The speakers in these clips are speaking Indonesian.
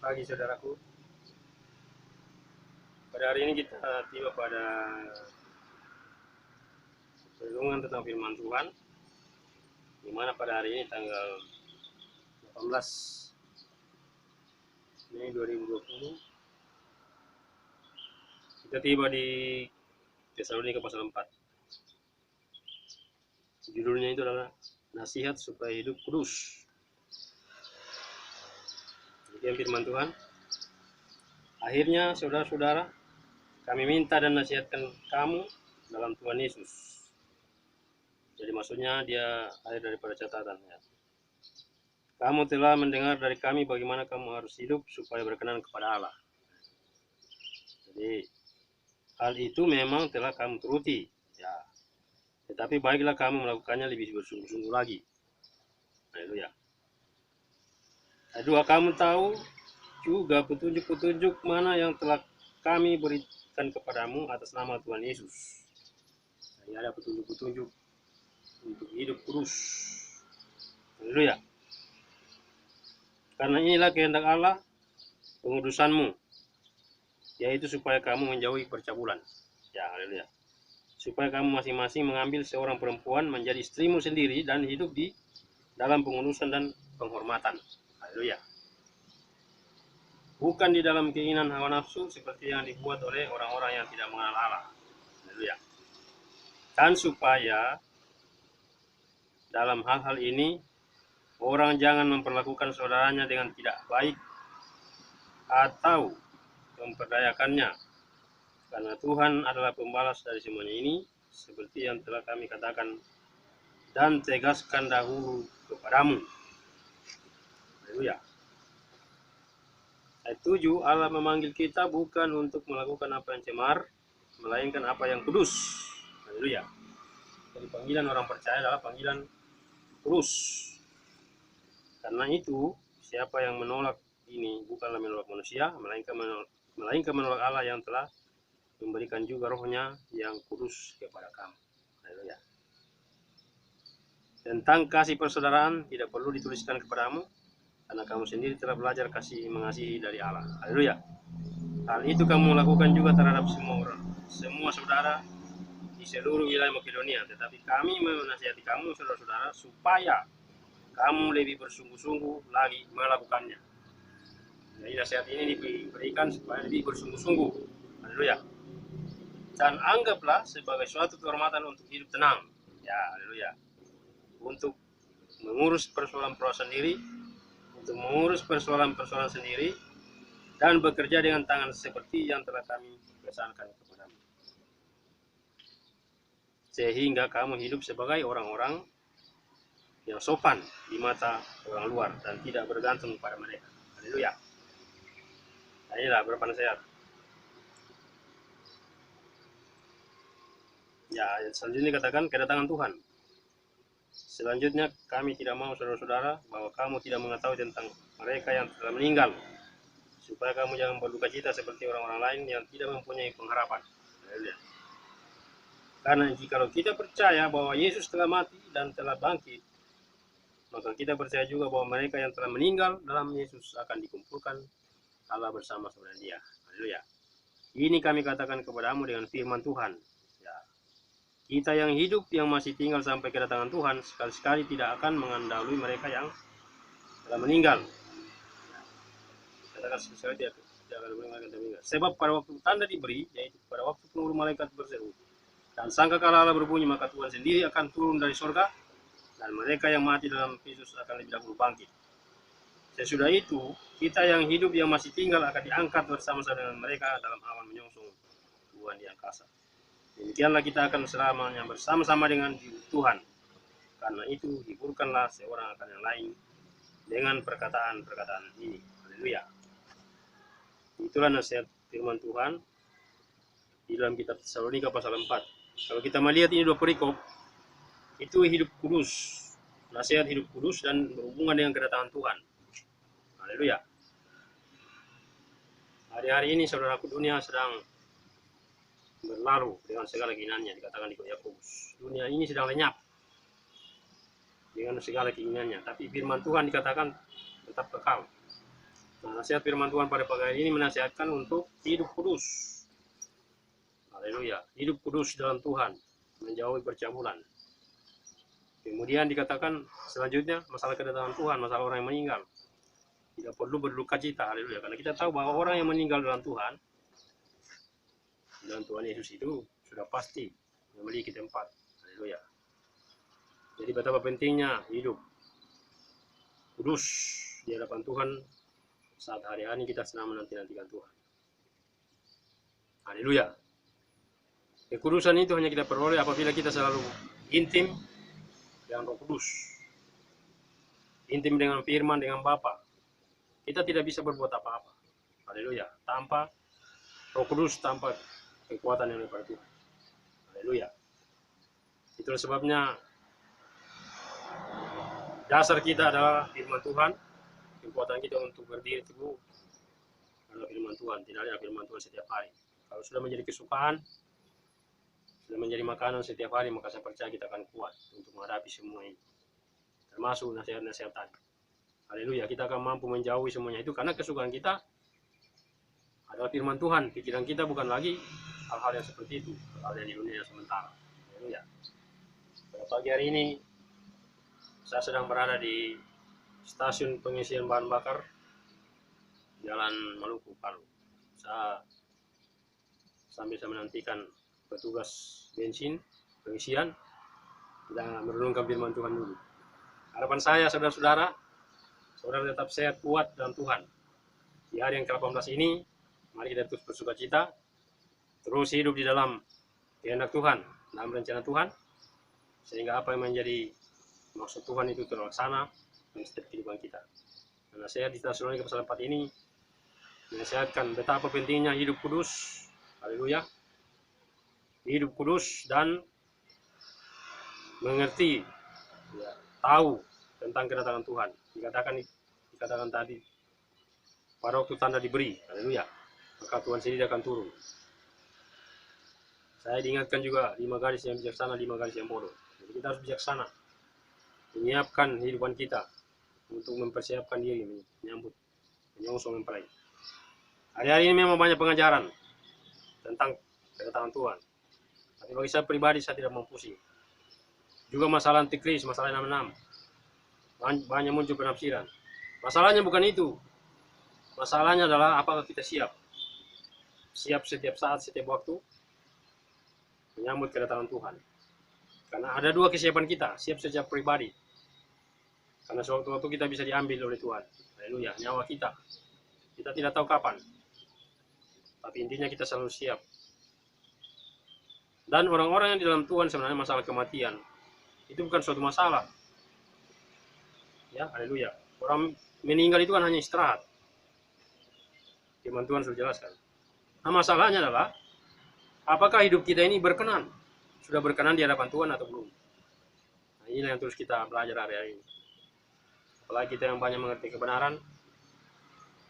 Pagi saudaraku, pada hari ini kita tiba pada renungan tentang firman Tuhan, di mana pada hari ini tanggal 18 Mei 2020 kita tiba di Tesalonika pasal 4. Judulnya itu adalah nasihat supaya hidup kudus. Demikian firman Tuhan. Akhirnya saudara-saudara, kami minta dan nasihatkan kamu dalam Tuhan Yesus. Jadi maksudnya dia akhir daripada catatan ya. Kamu telah mendengar dari kami bagaimana kamu harus hidup supaya berkenan kepada Allah. Jadi hal itu memang telah kamu turuti ya. Tetapi baiklah kamu melakukannya lebih bersungguh-sungguh lagi. Haleluya. Kedua, kamu tahu juga petunjuk-petunjuk mana yang telah kami berikan kepadamu atas nama Tuhan Yesus. Jadi ada petunjuk-petunjuk untuk hidup kudus. Haleluya. Karena inilah kehendak Allah pengudusanmu, yaitu supaya kamu menjauhi percabulan. Ya, haleluya. Supaya kamu masing-masing mengambil seorang perempuan menjadi istrimu sendiri dan hidup di dalam pengudusan dan penghormatan. Haleluya. Bukan di dalam keinginan hawa nafsu seperti yang dibuat oleh orang-orang yang tidak mengenal Allah. Haleluya. Dan supaya dalam hal-hal ini orang jangan memperlakukan saudaranya dengan tidak baik atau memperdayakannya, karena Tuhan adalah pembalas dari semuanya ini, seperti yang telah kami katakan dan tegaskan dahulu kepadamu. Haleluya. Ayat 7, Allah memanggil kita bukan untuk melakukan apa yang cemar, melainkan apa yang kudus. Haleluya. Jadi panggilan orang percaya adalah panggilan kudus. Karena itu, siapa yang menolak ini bukanlah menolak manusia, melainkan menolak Allah yang telah memberikan juga rohnya yang kudus kepada kamu. Haleluya. Tentang kasih persaudaraan tidak perlu dituliskan kepadamu, karena kamu sendiri telah belajar mengasihi dari Allah. Haleluya. Hal itu kamu lakukan juga terhadap semua saudara di seluruh wilayah Makedonia. Tetapi kami menasihati kamu saudara-saudara supaya kamu lebih bersungguh-sungguh lagi melakukannya. Jadi nasihat ini diberikan supaya lebih bersungguh-sungguh. Haleluya. Dan anggaplah sebagai suatu kehormatan untuk hidup tenang. Ya, haleluya. Untuk mengurus persoalan-persoalan sendiri, dan bekerja dengan tangan seperti yang telah kami pesankan kepadamu. Sehingga kamu hidup sebagai orang-orang yang sopan di mata orang luar dan tidak bergantung pada mereka. Haleluya. Nah, inilah beberapa nasihat. Ya, selanjutnya katakan kedatangan Tuhan. Selanjutnya kami tidak mau saudara-saudara bahwa kamu tidak mengetahui tentang mereka yang telah meninggal, supaya kamu jangan berduka cita seperti orang-orang lain yang tidak mempunyai pengharapan. Haleluya. Karena jikalau kita percaya bahwa Yesus telah mati dan telah bangkit, maka kita percaya juga bahwa mereka yang telah meninggal dalam Yesus akan dikumpulkan Allah bersama Dia. Haleluya. Ini kami katakan kepadamu dengan firman Tuhan. Ya. Kita yang hidup yang masih tinggal sampai kedatangan Tuhan sekali-sekali tidak akan mendahului mereka yang telah meninggal. Katakan sekali tidak akan meninggal. Sebab pada waktu tanda diberi, yaitu pada waktu penghulu malaikat berseru dan sangkakala Allah berbunyi, maka Tuhan sendiri akan turun dari surga, dan mereka yang mati dalam Kristus akan lebih dahulu bangkit. Sesudah itu, kita yang hidup yang masih tinggal akan diangkat bersama-sama dengan mereka dalam awan menyongsong Tuhan di angkasa. Demikianlah kita akan selamanya bersama-sama dengan Tuhan. Karena itu, hiburkanlah seorang akan yang lain dengan perkataan-perkataan ini. Haleluya. Itulah nasihat firman Tuhan di dalam kitab Tesalonika pasal 4. Kalau kita melihat ini dua perikop, itu hidup kudus, nasihat hidup kudus dan berhubungan dengan kedatangan Tuhan. Haleluya. Hari-hari ini saudaraku, dunia sedang berlalu dengan segala keinginannya, dikatakan di Yakobus. Dunia ini sedang lenyap dengan segala keinginannya, tapi firman Tuhan dikatakan tetap kekal. Nah, nasihat firman Tuhan pada pagi hari ini menasihatkan untuk hidup kudus. Haleluya, hidup kudus dalam Tuhan, menjauhi percabulan. Kemudian dikatakan selanjutnya masalah kedatangan Tuhan, masalah orang yang meninggal. Tidak perlu berduka cita, haleluya. Karena kita tahu bahwa orang yang meninggal dalam Tuhan Yesus itu sudah pasti memiliki tempat, haleluya. Jadi betapa pentingnya hidup kudus di hadapan Tuhan saat hari-hari kita sedang menanti-nantikan Tuhan. Haleluya. Kekudusan itu hanya kita peroleh apabila kita selalu intim dengan Roh Kudus, intim dengan firman, dengan Bapa. Kita tidak bisa berbuat apa-apa, haleluya, tanpa Roh Kudus, tanpa kekuatan yang daripada Tuhan, haleluya. Itulah sebabnya dasar kita adalah firman Tuhan. Kekuatan kita untuk berdiri teguh adalah firman Tuhan, tidak ada firman Tuhan setiap hari. Kalau sudah menjadi kesukaan, sudah menjadi makanan setiap hari, maka saya percaya kita akan kuat untuk menghadapi semua ini, termasuk nasihat-nasihat tadi. Haleluya, kita akan mampu menjauhi semuanya itu karena kesukaan kita adalah firman Tuhan. Pikiran kita bukan lagi hal-hal yang seperti itu, hal yang di dunia sementara. Haleluya. Pada pagi hari ini saya sedang berada di stasiun pengisian bahan bakar Jalan Maluku, Palu. Sambil saya menantikan petugas bensin pengisian, kita merenungkan firman Tuhan dulu. Harapan saya, saudara-saudara tetap sehat, kuat dalam Tuhan. Di hari yang ke-18 ini, mari kita terus bersuka cita, terus hidup di dalam kehendak Tuhan, dalam rencana Tuhan, sehingga apa yang menjadi maksud Tuhan itu terlaksana dalam setiap kehidupan kita. Karena saya di Tesalonika pasal 4 ini menasihatkan betapa pentingnya hidup kudus, haleluya, hidup kudus dan mengerti, ya, tahu tentang kedatangan Tuhan. Dikatakan tadi, pada waktu tanda diberi, haleluya, maka Tuhan sendiri akan turun. Saya diingatkan juga 5 garis yang bijaksana, 5 garis yang bodoh. Jadi kita harus bijaksana, menyiapkan kehidupan kita untuk mempersiapkan diri menyambut menyongsong mempelai. Hari-hari ini memang banyak pengajaran tentang kedatangan Tuhan, tapi bagi saya pribadi saya tidak mau pusing. Juga masalah antikris, masalah 66, banyak muncul penafsiran. Masalahnya bukan itu. Masalahnya adalah apakah kita siap setiap saat, setiap waktu menyambut kedatangan Tuhan. Karena ada 2 kesiapan kita, siap secara pribadi. Karena sewaktu-waktu kita bisa diambil oleh Tuhan. Haleluya, nyawa kita. Kita tidak tahu kapan. Tapi intinya kita selalu siap. Dan orang-orang yang di dalam Tuhan sebenarnya masalah kematian itu bukan suatu masalah. Ya, haleluya. Orang meninggal itu kan hanya istirahat. Firman Tuhan sudah jelaskan. Nah, masalahnya adalah apakah hidup kita ini berkenan? Sudah berkenan di hadapan Tuhan atau belum? Nah, inilah yang terus kita belajar hari-hari ini. Apalagi kita yang banyak mengerti kebenaran,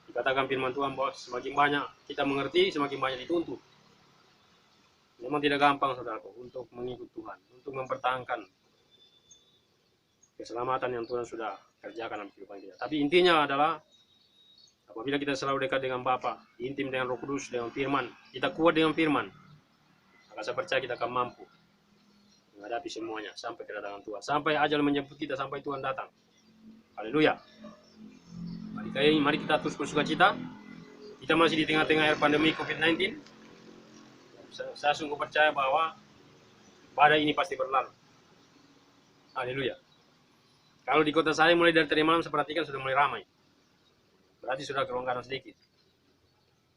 dikatakan firman Tuhan bahwa semakin banyak kita mengerti, semakin banyak dituntut. Memang tidak gampang, saudaraku, untuk mengikut Tuhan, untuk mempertahankan keselamatan yang Tuhan sudah kerjakan dalam kehidupan kita. Tapi intinya adalah apabila kita selalu dekat dengan Bapa, intim dengan Roh Kudus, dengan firman, kita kuat dengan firman, maka saya percaya kita akan mampu menghadapi semuanya sampai kedatangan Tuhan, sampai ajal menjemput kita, sampai Tuhan datang. Haleluya. Mari kita terus bersuka cita. Kita masih di tengah-tengah pandemi COVID-19. Saya sungguh percaya bahwa badai ini pasti berlalu. Haleluya. Kalau di kota saya mulai dari tadi malam saya perhatikan sudah mulai ramai. Berarti sudah kelonggaran sedikit.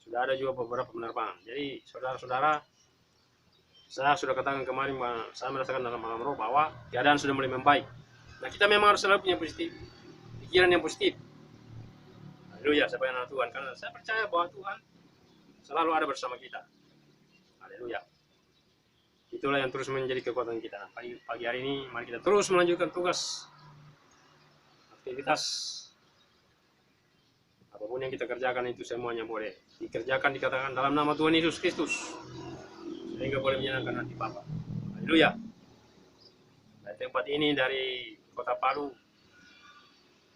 Sudah ada juga beberapa penerbangan. Jadi saudara-saudara, saya sudah katakan kemarin, saya merasakan dalam malam roh bahwa keadaan sudah mulai membaik. Nah, kita memang harus selalu punya pikiran yang positif. Haleluya, saya percaya Tuhan, karena saya percaya bahwa Tuhan selalu ada bersama kita. Haleluya. Itulah yang terus menjadi kekuatan kita. Pagi hari ini mari kita terus melanjutkan tugas, aktivitas, apapun yang kita kerjakan itu semuanya boleh dikerjakan, dikatakan dalam nama Tuhan Yesus Kristus, sehingga boleh menyenangkan hati Bapa. Haleluya. Dari tempat ini, dari kota Palu,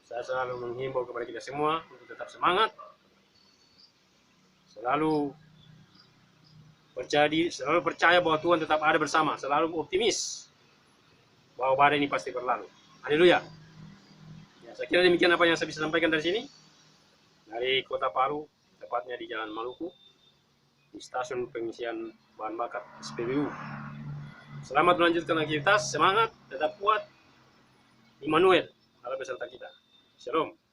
saya selalu menghimbau kepada kita semua untuk tetap semangat, selalu selalu percaya bahwa Tuhan tetap ada bersama, selalu optimis bahwa badai ini pasti berlalu. Haleluya. Ya, saya kira demikian apa yang saya bisa sampaikan dari sini, dari Kota Palu, tepatnya di Jalan Maluku, di stasiun pengisian bahan bakar SPBU. Selamat melanjutkan aktivitas, semangat, tetap kuat. Immanuel, Allah beserta kita. Shalom.